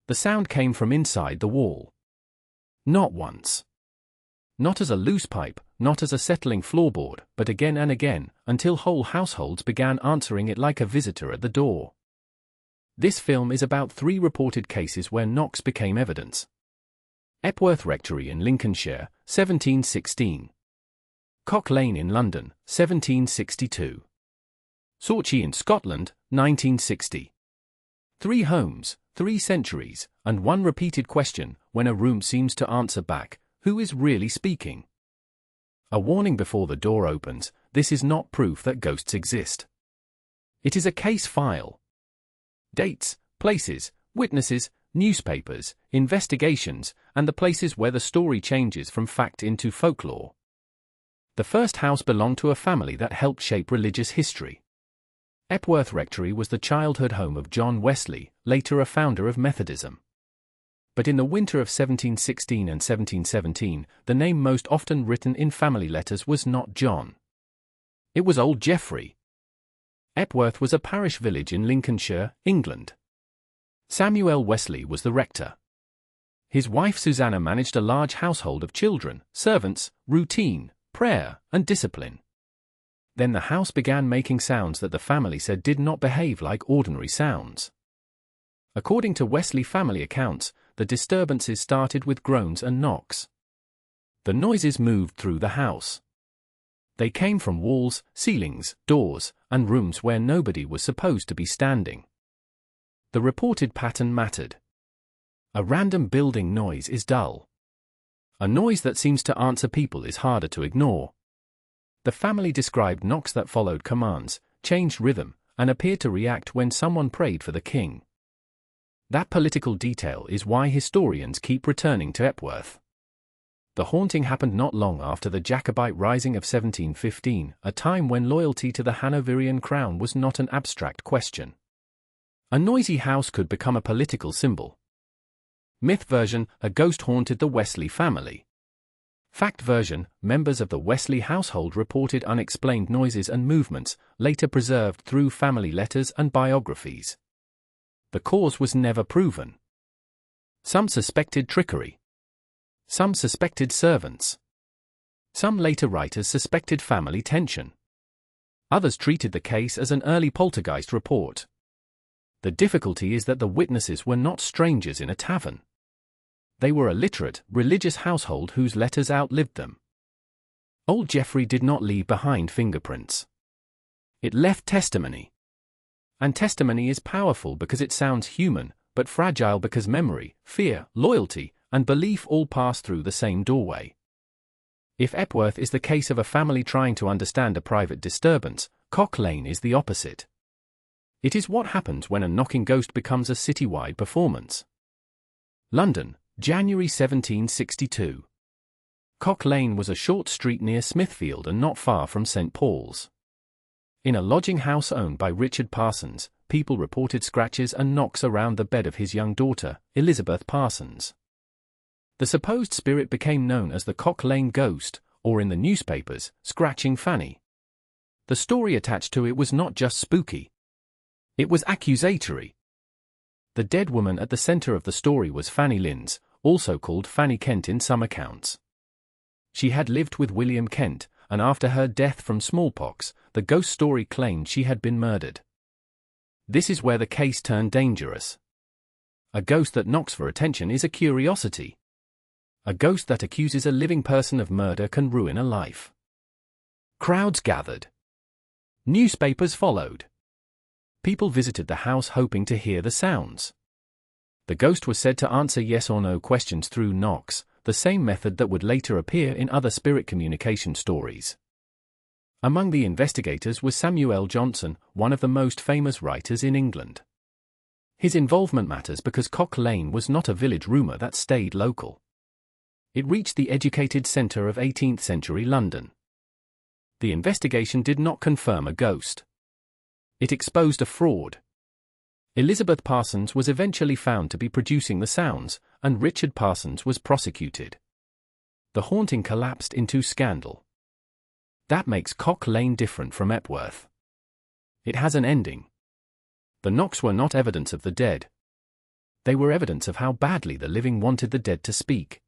the sound came from inside the wall. Not once. Not as a loose pipe, not as a settling floorboard, but again and again, until whole households began answering it like a visitor at the door. This film is about 3 reported cases where knocks became evidence. Epworth Rectory in Lincolnshire, 1716. Cock Lane in London, 1762. Sauchie in Scotland, 1960. 3 homes, 3 centuries, and 1 repeated question when a room seems to answer back, who is really speaking? A warning before the door opens, this is not proof that ghosts exist. It is a case file. Dates, places, witnesses, newspapers, investigations, and the places where the story changes from fact into folklore. The first house belonged to a family that helped shape religious history. Epworth Rectory was the childhood home of John Wesley, later a founder of Methodism. But in the winter of 1716 and 1717, the name most often written in family letters was not John. It was old Geoffrey. Epworth was a parish village in Lincolnshire, England. Samuel Wesley was the rector. His wife Susanna managed a large household of children, servants, routine, prayer, and discipline. Then the house began making sounds that the family said did not behave like ordinary sounds. According to Wesley family accounts, the disturbances started with groans and knocks. The noises moved through the house. They came from walls, ceilings, doors, and rooms where nobody was supposed to be standing. The reported pattern mattered. A random building noise is dull. A noise that seems to answer people is harder to ignore. The family described knocks that followed commands, changed rhythm, and appeared to react when someone prayed for the king. That political detail is why historians keep returning to Epworth. The haunting happened not long after the Jacobite Rising of 1715, a time when loyalty to the Hanoverian crown was not an abstract question. A noisy house could become a political symbol. Myth version: a ghost haunted the Wesley family. Fact version: members of the Wesley household reported unexplained noises and movements, later preserved through family letters and biographies. The cause was never proven. Some suspected trickery. Some suspected servants. Some later writers suspected family tension. Others treated the case as an early poltergeist report. The difficulty is that the witnesses were not strangers in a tavern. They were a literate, religious household whose letters outlived them. Old Geoffrey did not leave behind fingerprints. It left testimony. And testimony is powerful because it sounds human, but fragile because memory, fear, loyalty, and belief all pass through the same doorway. If Epworth is the case of a family trying to understand a private disturbance, Cock Lane is the opposite. It is what happens when a knocking ghost becomes a citywide performance. London, January 1762. Cock Lane was a short street near Smithfield and not far from St. Paul's. In a lodging house owned by Richard Parsons, people reported scratches and knocks around the bed of his young daughter, Elizabeth Parsons. The supposed spirit became known as the Cock Lane Ghost, or in the newspapers, Scratching Fanny. The story attached to it was not just spooky. It was accusatory. The dead woman at the center of the story was Fanny Linds, also called Fanny Kent in some accounts. She had lived with William Kent, and after her death from smallpox, the ghost story claimed she had been murdered. This is where the case turned dangerous. A ghost that knocks for attention is a curiosity. A ghost that accuses a living person of murder can ruin a life. Crowds gathered. Newspapers followed. People visited the house hoping to hear the sounds. The ghost was said to answer yes or no questions through knocks, the same method that would later appear in other spirit communication stories. Among the investigators was Samuel Johnson, one of the most famous writers in England. His involvement matters because Cock Lane was not a village rumour that stayed local. It reached the educated centre of 18th century London. The investigation did not confirm a ghost. It exposed a fraud. Elizabeth Parsons was eventually found to be producing the sounds, and Richard Parsons was prosecuted. The haunting collapsed into scandal. That makes Cock Lane different from Epworth. It has an ending. The knocks were not evidence of the dead. They were evidence of how badly the living wanted the dead to speak.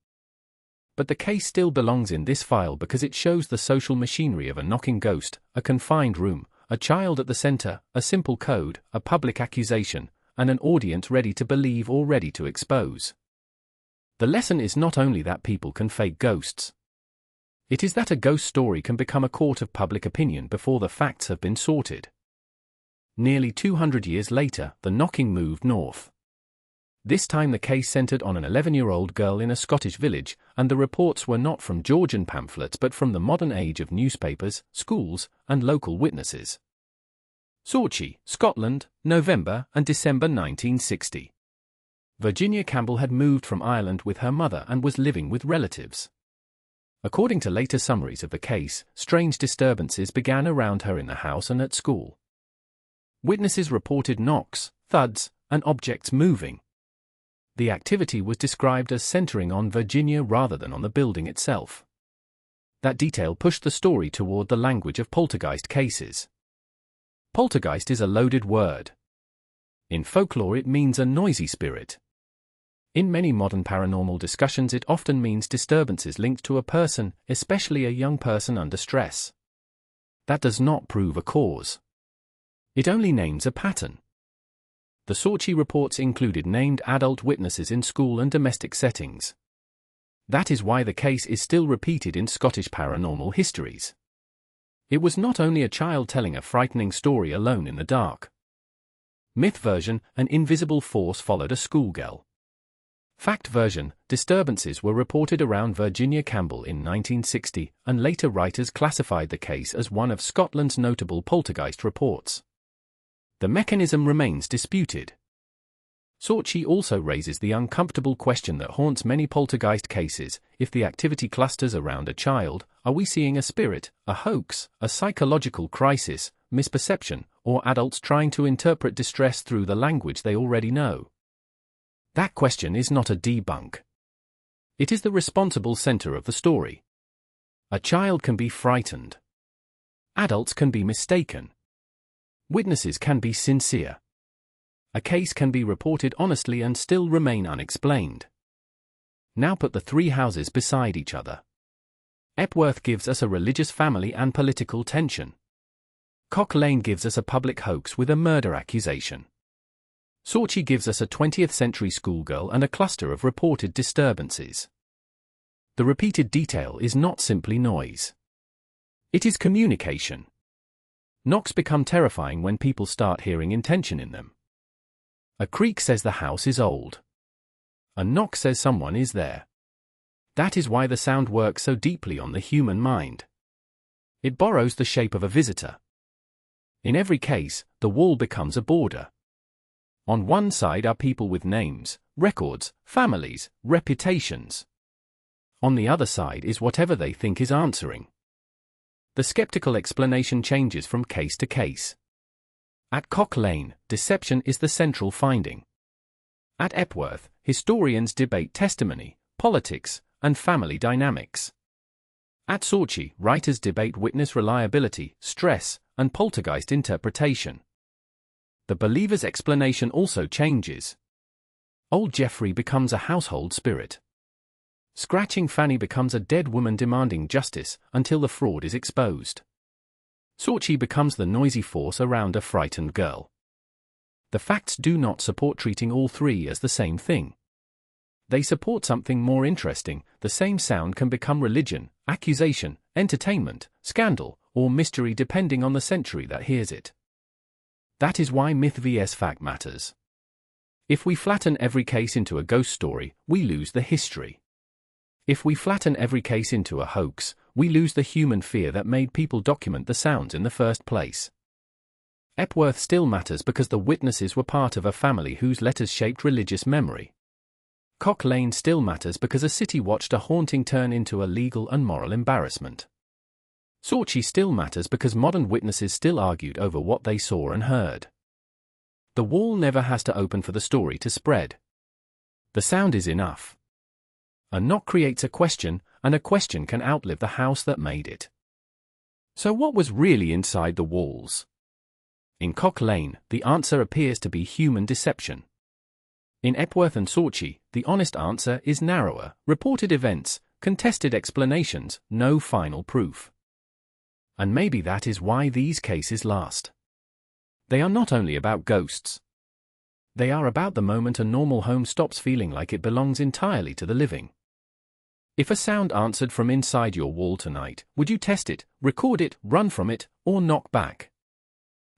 But the case still belongs in this file because it shows the social machinery of a knocking ghost, a confined room, a child at the center, a simple code, a public accusation, and an audience ready to believe or ready to expose. The lesson is not only that people can fake ghosts. It is that a ghost story can become a court of public opinion before the facts have been sorted. Nearly 200 years later, the knocking moved north. This time the case centered on an 11-year-old girl in a Scottish village, and the reports were not from Georgian pamphlets but from the modern age of newspapers, schools, and local witnesses. Sauchie, Scotland, November and December 1960. Virginia Campbell had moved from Ireland with her mother and was living with relatives. According to later summaries of the case, strange disturbances began around her in the house and at school. Witnesses reported knocks, thuds, and objects moving. The activity was described as centering on Virginia rather than on the building itself. That detail pushed the story toward the language of poltergeist cases. Poltergeist is a loaded word. In folklore it means a noisy spirit. In many modern paranormal discussions it often means disturbances linked to a person, especially a young person under stress. That does not prove a cause. It only names a pattern. The Sauchie reports included named adult witnesses in school and domestic settings. That is why the case is still repeated in Scottish paranormal histories. It was not only a child telling a frightening story alone in the dark. Myth version, an invisible force followed a schoolgirl. Fact version, disturbances were reported around Virginia Campbell in 1960, and later writers classified the case as one of Scotland's notable poltergeist reports. The mechanism remains disputed. Sauchie also raises the uncomfortable question that haunts many poltergeist cases: if the activity clusters around a child, are we seeing a spirit, a hoax, a psychological crisis, misperception, or adults trying to interpret distress through the language they already know? That question is not a debunk. It is the responsible center of the story. A child can be frightened. Adults can be mistaken. Witnesses can be sincere. A case can be reported honestly and still remain unexplained. Now put the three houses beside each other. Epworth gives us a religious family and political tension. Cock Lane gives us a public hoax with a murder accusation. Sauchie gives us a 20th century schoolgirl and a cluster of reported disturbances. The repeated detail is not simply noise. It is communication. Knocks become terrifying when people start hearing intention in them. A creak says the house is old. A knock says someone is there. That is why the sound works so deeply on the human mind. It borrows the shape of a visitor. In every case, the wall becomes a border. On one side are people with names, records, families, reputations. On the other side is whatever they think is answering. The skeptical explanation changes from case to case. At Cock Lane, deception is the central finding. At Epworth, historians debate testimony, politics, and family dynamics. At Sauchie, writers debate witness reliability, stress, and poltergeist interpretation. The believer's explanation also changes. Old Jeffrey becomes a household spirit. Scratching Fanny becomes a dead woman demanding justice until the fraud is exposed. Sauchie becomes the noisy force around a frightened girl. The facts do not support treating all three as the same thing. They support something more interesting. The same sound can become religion, accusation, entertainment, scandal, or mystery depending on the century that hears it. That is why myth vs. fact matters. If we flatten every case into a ghost story, we lose the history. If we flatten every case into a hoax, we lose the human fear that made people document the sounds in the first place. Epworth still matters because the witnesses were part of a family whose letters shaped religious memory. Cock Lane still matters because a city watched a haunting turn into a legal and moral embarrassment. Sauchie still matters because modern witnesses still argued over what they saw and heard. The wall never has to open for the story to spread. The sound is enough. A knock creates a question, and a question can outlive the house that made it. So what was really inside the walls? In Cock Lane, the answer appears to be human deception. In Epworth and Sauchie, the honest answer is narrower: reported events, contested explanations, no final proof. And maybe that is why these cases last. They are not only about ghosts. They are about the moment a normal home stops feeling like it belongs entirely to the living. If a sound answered from inside your wall tonight, would you test it, record it, run from it, or knock back?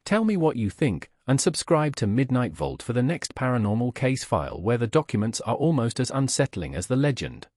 Tell me what you think, and subscribe to Midnight Vault for the next paranormal case file where the documents are almost as unsettling as the legend.